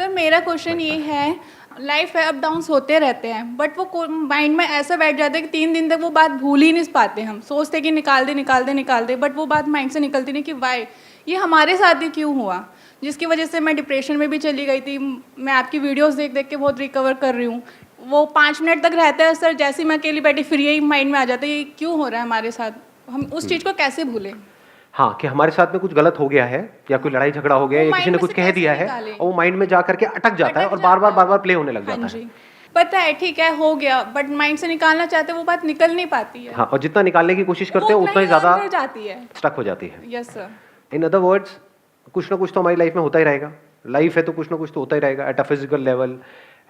Sir मेरा question ये है, लाइफ है, अप डाउन्स होते रहते हैं, बट वो माइंड में ऐसा बैठ जाता है कि 3 दिन तक वो बात भूल ही नहीं पाते। हम सोचते कि निकाल दे, बट वो बात माइंड से निकलती नहीं कि वाई ये हमारे साथ ही क्यों हुआ, जिसकी वजह से मैं डिप्रेशन में भी चली गई थी। मैं आपकी वीडियोस देख देख के बहुत रिकवर कर रही हूँ। वो 5 मिनट तक रहता है सर, जैसे ही मैं अकेली बैठी फिर यही माइंड में आ जाता है ये क्यों हो रहा है हमारे साथ, हम उस चीज़ को कैसे भूलें। हाँ, कि हमारे साथ में कुछ गलत हो गया है या कोई लड़ाई झगड़ा हो गया है या किसी ने कुछ कह दिया है और वो माइंड में जा करके अटक जाता है और बार बार प्ले होने लग जाता है। पता है ठीक है हो गया, बट माइंड से निकालना चाहते वो बात निकल नहीं पाती है। हाँ, और जितना निकालने की कोशिश करते हैं उतना ही ज्यादा जाती है, स्टक हो जाती है। Yes sir. In other words, कुछ ना कुछ तो हमारी लाइफ में होता ही रहेगा। लाइफ है तो कुछ ना कुछ तो होता ही रहेगा, at a physical level,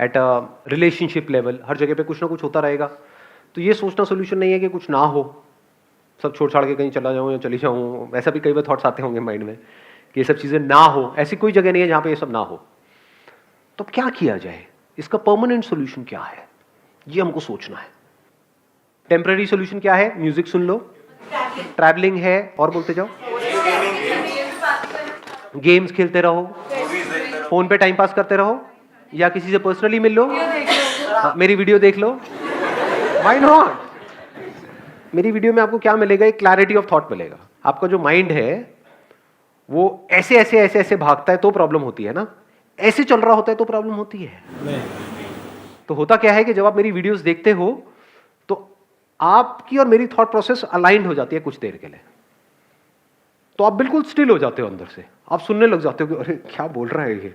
at a relationship level, हर जगह पे कुछ ना कुछ होता रहेगा। तो ये सोचना सोल्यूशन नहीं है कि कुछ ना हो, सब छोड़ छाड़ के कहीं चला जाऊँ या चली जाऊँ। ऐसा भी कई बार थॉट्स आते होंगे माइंड में कि ये सब चीज़ें ना हो। ऐसी कोई जगह नहीं है जहाँ पे ये सब ना हो। तो क्या किया जाए, इसका परमानेंट सोल्यूशन क्या है, ये हमको सोचना है। टेम्पररी सोल्यूशन क्या है? म्यूजिक सुन लो, ट्रैवलिंग है, और बोलते जाओ, गेम्स खेलते रहो, फोन पे टाइम पास करते रहो, या किसी से पर्सनली मिल लो, मेरी वीडियो देख लो। Why not? मेरी वीडियो में आपको क्या मिलेगा? एक क्लैरिटी ऑफ थॉट मिलेगा। आपका जो माइंड है वो ऐसे ऐसे ऐसे ऐसे भागता है तो प्रॉब्लम होती है ना, ऐसे चल रहा होता है तो प्रॉब्लम होती है। तो होता क्या है कि जब आप मेरी वीडियोस देखते हो तो आपकी और मेरी थॉट प्रोसेस अलाइंड हो जाती है कुछ देर के लिए। तो आप बिल्कुल स्टिल हो जाते हो अंदर से, आप सुनने लग जाते हो कि अरे क्या बोल रहा है ये,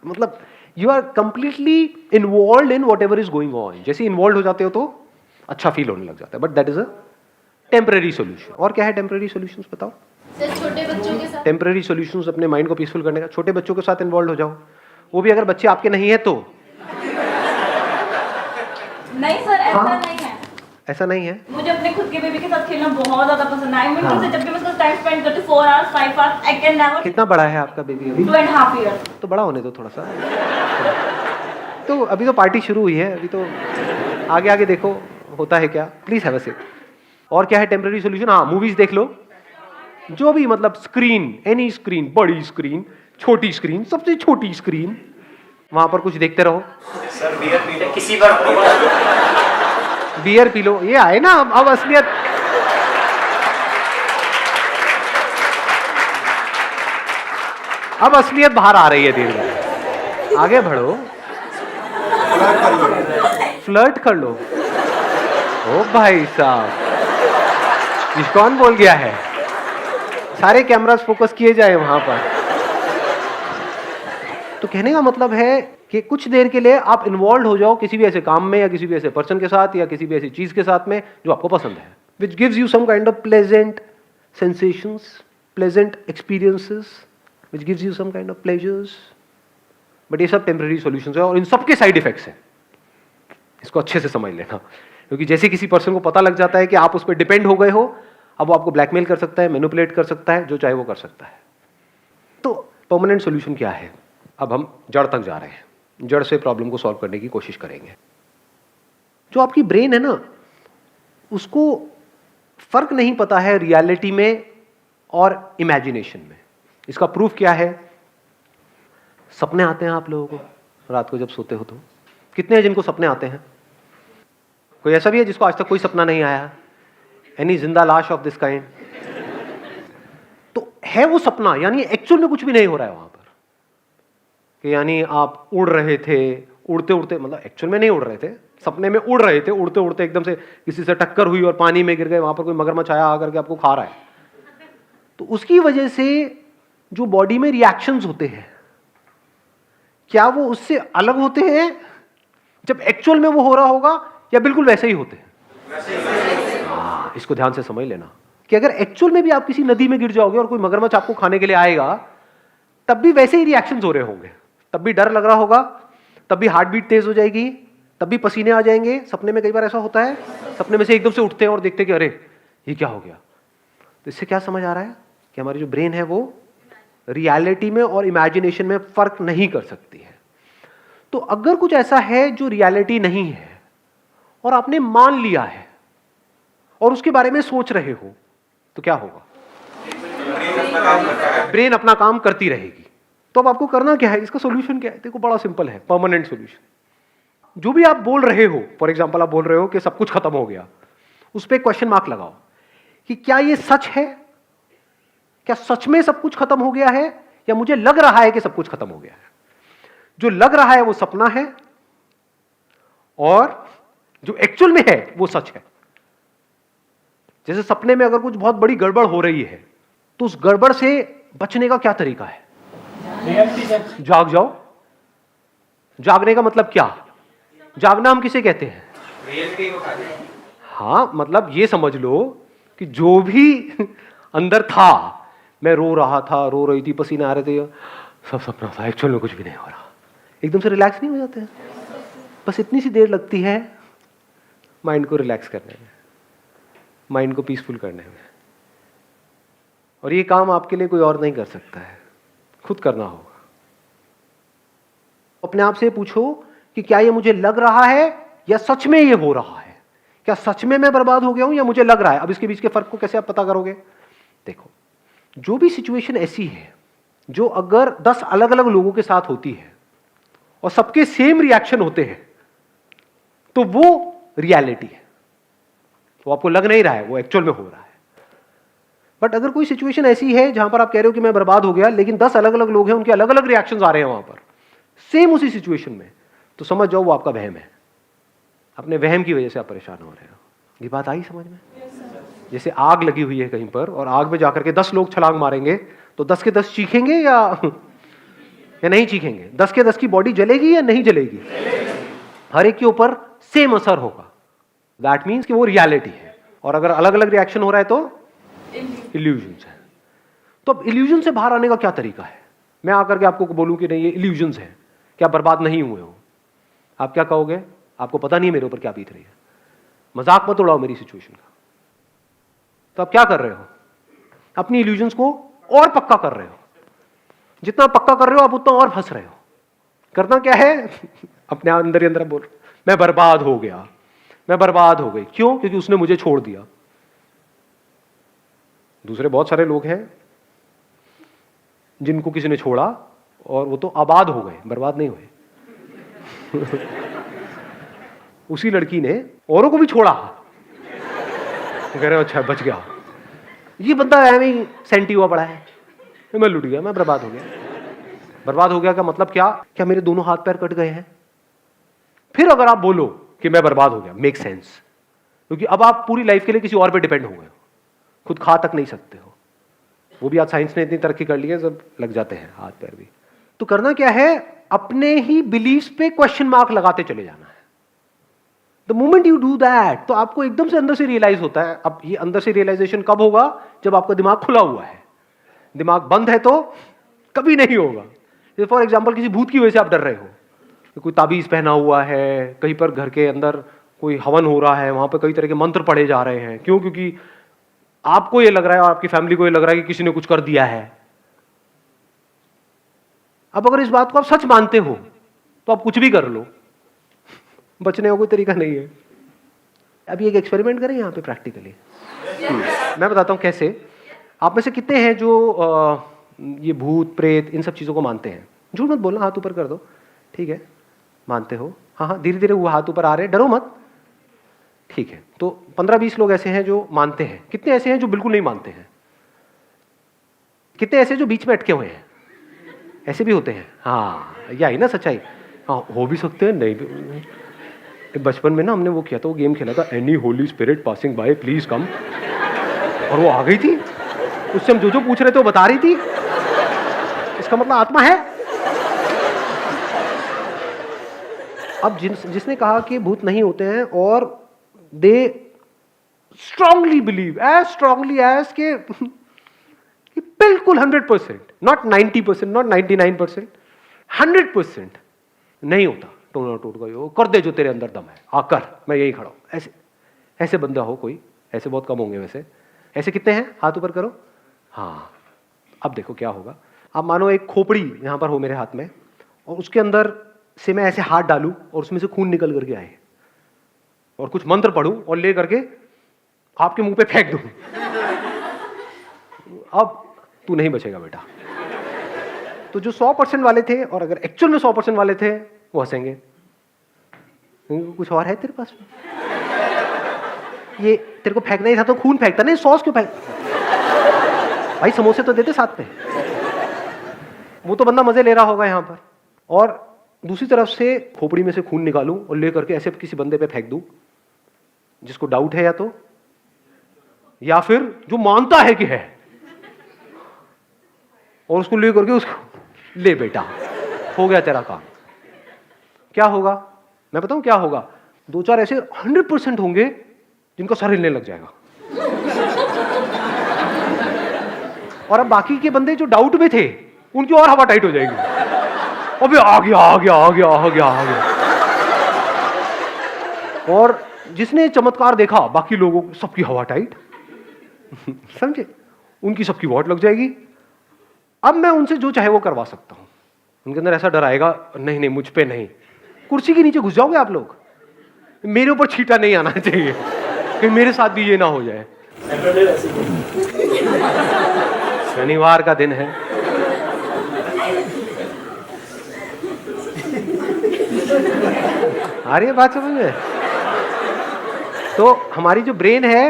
मतलब you are completely involve in whatever is going on. जैसे इन्वॉल्व हो जाते हो तो अच्छा फील होने लग जाता है। But that is a temporary solution. और क्या है टेम्पररी सोल्यूशंस बताओ? सर छोटे बच्चों के साथ टेम्पररी सॉल्यूशंस अपने माइंड को पीसफुल करने का, छोटे बच्चों के साथ इन्वॉल्व हो जाओ। वो भी अगर बच्चे आपके नहीं है तो। नहीं सर, ऐसा हाँ? नहीं है। ऐसा नहीं है? मुझे अपने खुद के बेबी के साथ खेलना बहुत ज्यादा पसंद है। हाँ। जब भी मैं उसका टाइम स्पेंड करती हूँ 4 hours 5 hours, I can never. कितना बड़ा है आपका बेबी अभी? 2.5 ईयर्स। तो बड़ा होने दो थोड़ा सा। तो अभी तो पार्टी शुरू हुई है, अभी तो आगे आगे देखो होता है क्या। Please have a sip. और क्या है टेम्पररी सॉल्यूशन? हाँ, मूवीज देख लो, जो भी, मतलब स्क्रीन, एनी स्क्रीन, बड़ी स्क्रीन, छोटी स्क्रीन, सबसे छोटी स्क्रीन, वहां पर कुछ देखते रहो। सर बियर पी लो, किसी बार बियर पी लो, ये आए ना अब असलियत। अब असलियत बाहर आ रही है धीरे धीरे। आगे बढ़ो, फ्लर्ट कर लो। ओ भाई साहब, कौन बोल गया है? सारे कैमरास फोकस किए जाए वहां पर। तो कहने का मतलब है कि कुछ देर के लिए आप इन्वॉल्व हो जाओ किसी भी ऐसे काम में या किसी भी ऐसे पर्सन के साथ या किसी भी ऐसी चीज के साथ में जो आपको पसंद है, which gives you some kind of pleasant sensations, pleasant experiences, which gives you some kind of pleasures. But ये सब टेम्पररी सॉल्यूशंस है और इन सबके साइड इफेक्ट्स हैं। इसको अच्छे से समझ लेना, क्योंकि जैसे किसी पर्सन को पता लग जाता है कि आप उस पर डिपेंड हो गए हो, अब वो आपको ब्लैकमेल कर सकता है, मैनिपुलेट कर सकता है, जो चाहे वो कर सकता है। तो परमानेंट सॉल्यूशन क्या है? अब हम जड़ तक जा रहे हैं, जड़ से प्रॉब्लम को सॉल्व करने की कोशिश करेंगे। जो आपकी ब्रेन है ना, उसको फर्क नहीं पता है रियलिटी में और इमेजिनेशन में। इसका प्रूफ क्या है? सपने आते हैं आप लोगों को रात को जब सोते हो तो? कितने हैं जिनको सपने आते हैं? कोई ऐसा भी है जिसको आज तक कोई सपना नहीं आया? एनी जिंदा लाश ऑफ दिस काइंड? तो है वो सपना, यानी एक्चुअल में कुछ भी नहीं हो रहा है वहां पर, कि यानी आप उड़ रहे थे, उड़ते उड़ते, मतलब एक्चुअल में नहीं उड़ रहे थे, सपने में उड़ रहे थे, उड़ते उड़ते एकदम से किसी से टक्कर हुई और पानी में गिर गए, वहां पर कोई मगरमच्छ आया आकर के आपको खा रहा है। तो उसकी वजह से जो बॉडी में रिएक्शंस होते हैं, क्या वो उससे अलग होते हैं जब एक्चुअल में वो हो रहा होगा, या बिल्कुल वैसे ही होते हैं? इसको ध्यान से समझ लेना कि अगर एक्चुअल में भी आप किसी नदी में गिर जाओगे और कोई मगरमच्छ आपको खाने के लिए आएगा, तब भी वैसे ही रिएक्शंस हो रहे होंगे, तब भी डर लग रहा होगा, तब भी हार्ट बीट तेज हो जाएगी, तब भी पसीने आ जाएंगे। सपने में कई बार ऐसा होता है, सपने में से एकदम से उठते हैं और देखते हैं कि अरे ये क्या हो गया। तो इससे क्या समझ आ रहा है कि हमारी जो ब्रेन है वो रियलिटी में और इमेजिनेशन में फर्क नहीं कर सकती है। तो अगर कुछ ऐसा है जो रियलिटी नहीं है और आपने मान लिया है और उसके बारे में सोच रहे हो, तो क्या होगा? ब्रेन अपना काम करती रहेगी। तो अब आपको करना क्या है, इसका सोल्यूशन क्या है? देखो बड़ा सिंपल है, परमानेंट सोल्यूशन। जो भी आप बोल रहे हो, फॉर एग्जाम्पल आप बोल रहे हो कि सब कुछ खत्म हो गया, उस पर क्वेश्चन मार्क लगाओ कि क्या ये सच है? क्या सच में सब कुछ खत्म हो गया है, या मुझे लग रहा है कि सब कुछ खत्म हो गया है? जो लग रहा है वो सपना है, और जो एक्चुअल में है वो सच है। जैसे सपने में अगर कुछ बहुत बड़ी गड़बड़ हो रही है, तो उस गड़बड़ से बचने का क्या तरीका है? जाग जाओ। जागने का मतलब क्या? जागना हम किसे कहते हैं? रियलिटी को खाली। हाँ, मतलब ये समझ लो कि जो भी अंदर था, मैं रो रहा था, रो रही थी, पसीने आ रहे थे, सब सपना था, एक्चुअल में कुछ भी नहीं हो रहा। एकदम से रिलैक्स नहीं हो जाते हैं? बस इतनी सी देर लगती है माइंड को रिलैक्स करने में, माइंड को पीसफुल करने में। और ये काम आपके लिए कोई और नहीं कर सकता है, खुद करना होगा। अपने आप से पूछो कि क्या ये मुझे लग रहा है या सच में ये हो रहा है? क्या सच में मैं बर्बाद हो गया हूं या मुझे लग रहा है? अब इसके बीच के फर्क को कैसे आप पता करोगे? देखो, जो भी सिचुएशन ऐसी है जो अगर 10 अलग अलग लोगों के साथ होती है और सबके सेम रिएक्शन होते हैं, तो वो रियलिटी है। वो आपको लग नहीं रहा है, वो एक्चुअल में हो रहा है। बट अगर कोई सिचुएशन ऐसी है जहां पर आप कह रहे हो कि मैं बर्बाद हो गया, लेकिन 10 अलग अलग लोग हैं, उनके अलग अलग रिएक्शंस आ रहे हैं वहां पर सेम उसी सिचुएशन में, तो समझ जाओ वो आपका वहम है। अपने वहम की वजह से आप परेशान हो रहे हो। ये बात आई समझ में? जैसे आग लगी हुई है कहीं पर, और आग में जाकर के 10 लोग छलांग मारेंगे, तो 10 के 10 चीखेंगे या नहीं चीखेंगे? 10 के 10 की बॉडी जलेगी या नहीं जलेगी? हर एक के ऊपर सेम असर होगा। दैट मीन्स कि वो रियलिटी है। और अगर अलग अलग रिएक्शन हो रहा है तो इल्यूजन्स है। तो अब इल्यूजन से बाहर आने का क्या तरीका है? मैं आकर के आपको बोलूं कि नहीं ये इल्यूजन्स है, क्या बर्बाद नहीं हुए हो, आप क्या कहोगे? आपको पता नहीं है मेरे ऊपर क्या बीत रही है, मजाक मत उड़ाओ मेरी सिचुएशन का। तो आप क्या कर रहे हो? अपनी इल्यूजन्स को और पक्का कर रहे हो। जितना पक्का कर रहे हो आप उतना और फंस रहे हो। करना क्या है? अपने अंदर ही अंदर बोल रहे, मैं बर्बाद हो गया, मैं बर्बाद हो गई। क्यों? क्योंकि उसने मुझे छोड़ दिया। दूसरे बहुत सारे लोग हैं जिनको किसी ने छोड़ा और वो तो आबाद हो गए, बर्बाद नहीं हुए। उसी लड़की ने औरों को भी छोड़ा, कह रहे हो अच्छा बच गया। ये बंदा ऐਵੇਂ ही सेंटी हुआ पड़ा है, मैं लुट गया, मैं बर्बाद हो गया। बर्बाद हो गया का मतलब क्या? क्या मेरे दोनों हाथ पैर कट गए हैं? फिर अगर आप बोलो कि मैं बर्बाद हो गया, मेक सेंस, क्योंकि अब आप पूरी लाइफ के लिए किसी और पे डिपेंड हो गए हो, खुद खा तक नहीं सकते हो। वो भी आज साइंस ने इतनी तरक्की कर ली है, सब लग जाते हैं हाथ पैर भी। तो करना क्या है? अपने ही बिलीफ्स पे क्वेश्चन मार्क लगाते चले जाना है। The moment you do that, तो आपको एकदम से अंदर से रियलाइज होता है। अब ये अंदर से रियलाइजेशन कब होगा? जब आपका दिमाग खुला हुआ है। दिमाग बंद है तो कभी नहीं होगा। जैसे फॉर एग्जाम्पल किसी भूत की वजह से आप डर रहे हो, कोई ताबीज पहना हुआ है, कहीं पर घर के अंदर कोई हवन हो रहा है, वहां पर कई तरह के मंत्र पढ़े जा रहे हैं। क्यों? क्योंकि आपको ये लग रहा है और आपकी फैमिली को ये लग रहा है कि किसी ने कुछ कर दिया है। अब अगर इस बात को आप सच मानते हो तो आप कुछ भी कर लो, बचने का कोई तरीका नहीं है। अभी एक एक्सपेरिमेंट करें यहाँ पे प्रैक्टिकली। मैं बताता हूँ कैसे। आप में से कितने हैं जो ये भूत प्रेत इन सब चीज़ों को मानते हैं? झूठ मत बोलना, हाथ ऊपर कर दो। ठीक है, मानते हो? हाँ हाँ, धीरे धीरे वो हाथ ऊपर आ रहे हैं, डरो मत। ठीक है, तो 15-20 लोग ऐसे हैं जो मानते हैं। कितने ऐसे हैं जो बिल्कुल नहीं मानते हैं? कितने ऐसे जो बीच में अटके हुए हैं? ऐसे भी होते हैं। हाँ, यही ना सच्चाई। हाँ, हो भी सकते हैं, नहीं भी। बचपन में ना हमने वो किया था, वो गेम खेला था, any Holi spirit passing by please come, और वो आ गई थी। उससे हम जो पूछ रहे थे वो बता रही थी। इसका मतलब आत्मा है। अब जिसने कहा कि भूत नहीं होते हैं, और they strongly believe, as strongly as के बिल्कुल 100%, नॉट 90%, नॉट 99%, 100% नहीं होता। टोना टूट गई हो, कर दे जो तेरे अंदर दम है, आकर मैं यही खड़ा हूं। ऐसे ऐसे बंदा हो कोई? ऐसे बहुत कम होंगे वैसे। ऐसे कितने हैं? हाथ ऊपर करो। हाँ, अब देखो क्या होगा। अब मानो एक खोपड़ी यहां पर हो मेरे हाथ में, और उसके अंदर से मैं ऐसे हाथ डालूं और उसमें से खून निकल करके आए, और कुछ मंत्र पढ़ूं और ले करके आपके मुंह पे फेंक दूं। अब तू नहीं बचेगा बेटा। तो जो 100% वाले थे और अगर एक्चुअल में 100% वाले थे वो हंसेंगे, कुछ और है तेरे पास में? ये तेरे को फेंकना ही था तो खून फेंकता, नहीं सॉस क्यों फेंक? भाई समोसे तो देते साथ में। वो तो बंदा मजे ले रहा होगा यहाँ पर, और दूसरी तरफ से खोपड़ी में से खून निकालूं और ले करके ऐसे किसी बंदे पे फेंक दूं जिसको डाउट है या फिर जो मानता है कि है, और उसको ले करके उसको ले बेटा हो गया तेरा काम। क्या होगा मैं बताऊं क्या होगा? 2-4 ऐसे 100% होंगे जिनका सर हिलने लग जाएगा, और अब बाकी के बंदे जो डाउट में थे उनकी और हवा टाइट हो जाएगी। अबे आ गया आ गया आ गया आ गया आ गया। और जिसने चमत्कार देखा बाकी लोगों सबकी हवा टाइट समझे, उनकी सबकी वॉट लग जाएगी। अब मैं उनसे जो चाहे वो करवा सकता हूं। उनके अंदर ऐसा डर आएगा, नहीं नहीं मुझ पे नहीं। कुर्सी के नीचे घुस जाओगे आप लोग, मेरे ऊपर छींटा नहीं आना चाहिए कि मेरे साथ भी ये ना हो जाए। शनिवार का दिन है, आ रही है बात समझ में? तो हमारी जो ब्रेन है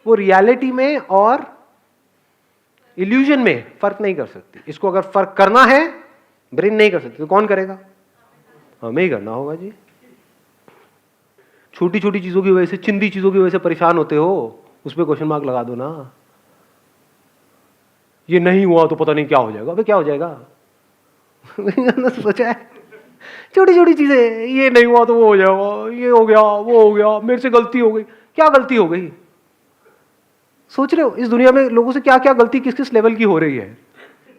वो रियलिटी में और इल्यूजन में फर्क नहीं कर सकती। इसको अगर फर्क करना है ब्रेन नहीं कर सकती तो कौन करेगा? हमें ही करना होगा जी। छोटी छोटी चीजों की वजह से, चिंदी चीजों की वजह से परेशान होते हो, उस पर क्वेश्चन मार्क लगा दो ना। ये नहीं हुआ तो पता नहीं क्या हो जाएगा। अबे क्या हो जाएगा? सोचा है छोटी छोटी चीजें, ये नहीं हुआ तो वो हो जाएगा, ये हो गया वो हो गया, मेरे से गलती हो गई। क्या गलती हो गई? सोच रहे हो इस दुनिया में लोगों से क्या क्या गलती किस किस लेवल की हो रही है?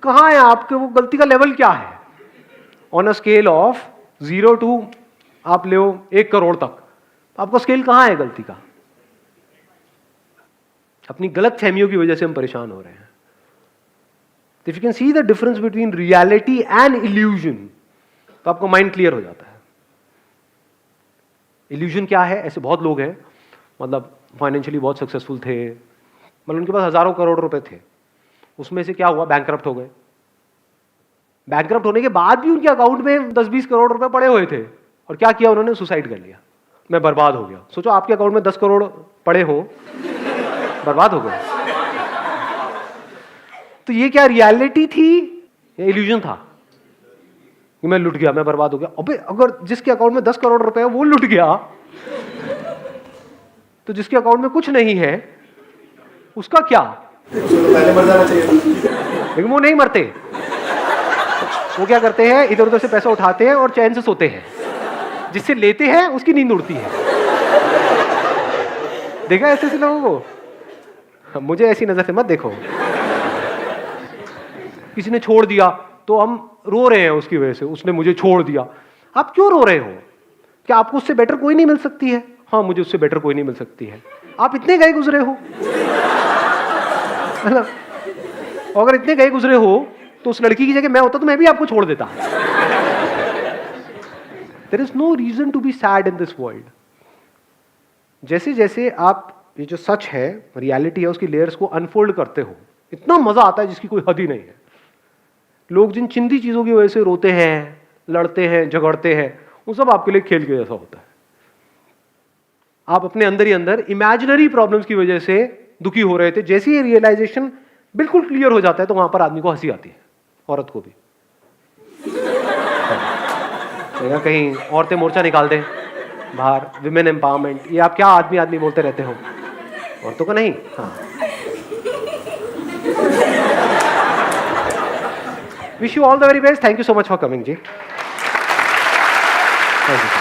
कहाँ है आपके वो गलती का लेवल क्या है? On a scale of 0 to आप ले 1 करोड़ तक, आपका स्केल कहाँ है गलती का? अपनी गलत फहमियों की वजह से हम परेशान हो रहे हैं। If you can see the difference between reality and illusion, तो आपका माइंड क्लियर हो जाता है। इल्यूजन क्या है? ऐसे बहुत लोग हैं, मतलब फाइनेंशियली बहुत सक्सेसफुल थे, मतलब उनके पास हजारों करोड़ रुपए थे, उसमें से क्या हुआ? बैंकरप्ट हो गए। बैंकरप्ट होने के बाद भी उनके अकाउंट में 10-20 करोड़ रुपए पड़े हुए थे, और क्या किया उन्होंने? सुसाइड कर लिया। मैं बर्बाद हो गया। सोचो आपके अकाउंट में 10 करोड़ पड़े हो, बर्बाद हो गए। तो ये क्या रियलिटी थी या इल्यूजन था कि मैं लुट गया, मैं बर्बाद हो गया? अबे अगर जिसके अकाउंट में 10 करोड़ रुपए है वो लुट गया, तो जिसके अकाउंट में कुछ नहीं है उसका क्या? पहले मर जाना चाहिए। लेकिन वो नहीं मरते। वो क्या करते हैं? इधर उधर से पैसा उठाते हैं और चैन से सोते हैं। जिससे लेते हैं उसकी नींद उड़ती है। देखा ऐसे ऐसे लोगों को? मुझे ऐसी नजर से मत देखो। किसी ने छोड़ दिया तो हम रो रहे हैं उसकी वजह से, उसने मुझे छोड़ दिया। आप क्यों रो रहे हो? क्या आपको उससे बेटर कोई नहीं मिल सकती है? हाँ, मुझे उससे बेटर कोई नहीं मिल सकती है। आप इतने गए गुजरे हो, मतलब अगर इतने गए गुजरे हो तो उस लड़की की जगह मैं होता तो मैं भी आपको छोड़ देता। There is no reason to be sad in this world. जैसे जैसे आप ये जो सच है, रियलिटी है, उसकी लेयर्स को अनफोल्ड करते हो, इतना मजा आता है जिसकी कोई हद ही नहीं है। लोग जिन चिंदी चीजों की वजह से रोते हैं, लड़ते हैं, झगड़ते हैं, वो सब आपके लिए खेल के जैसा होता है। आप अपने अंदर ही अंदर इमेजिनरी प्रॉब्लम्स की वजह से दुखी हो रहे थे। जैसे ही रियलाइजेशन बिल्कुल क्लियर हो जाता है तो वहां पर आदमी को हंसी आती है, औरत को भी। कहीं औरतें मोर्चा निकाल दें बाहर, विमेन एम्पावरमेंट, ये आप क्या आदमी आदमी बोलते रहते हो, औरतों को नहीं। हाँ, wish you all the very best. Thank you so much for coming जी। Thank you.